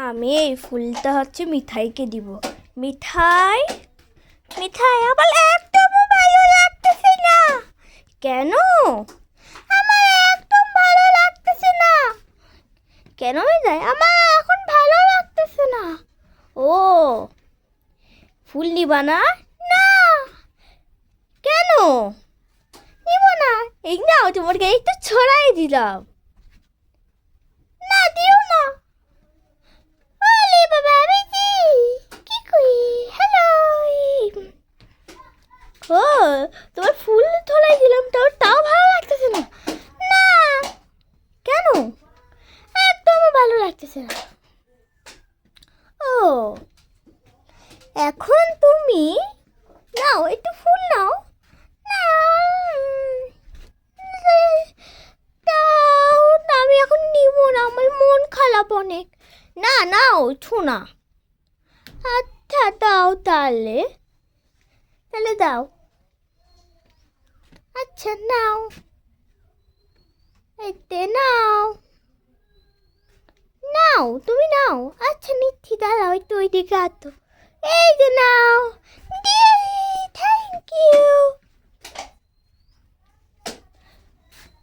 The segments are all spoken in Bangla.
আমি এই ফুলটা হচ্ছে মিঠাইকে দিব। মিঠাই, মিঠাই আমার একদম ভালো লাগতেছে না। কেন? আমার একদম ভালো লাগতেছে না। কেন মিঠাই? আমার এখন ভালো লাগতেছে না। ও, ফুল নিবা না? না। কেন নিব না? এই নাও, তোমার গায়ে একটু ছড়াই দিলাম। না, দিও না। ওলে বাবা, আমি কি করি? হ্যালো। ও, তোমার ফুল ছড়াই দিলাম, তাও ভালো লাগতেছে না। না। কেন? একদম ভালো লাগতেছে না। ও, এখন তুমি নাও, একটু ফুল নাও। দাও না, আমি এখন নিব না, আমার মন খারাপ অনেক। না, নাও, ছুনা। আচ্ছা দাও, তাহলে তাহলে দাও। আচ্ছা নাও, এতে নাও। নাও, তুমি নাও। আচ্ছা নিচ্ছি, দাঁড়াও একটু ওই দিকে আতো। এই যে নাও। Thank you.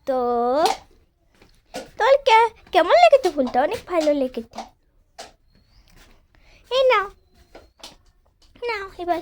তো তোর কেমন লেগেছে ফুলটা? অনেক ভালো লেগেছে। এই নাও, নাও এবার।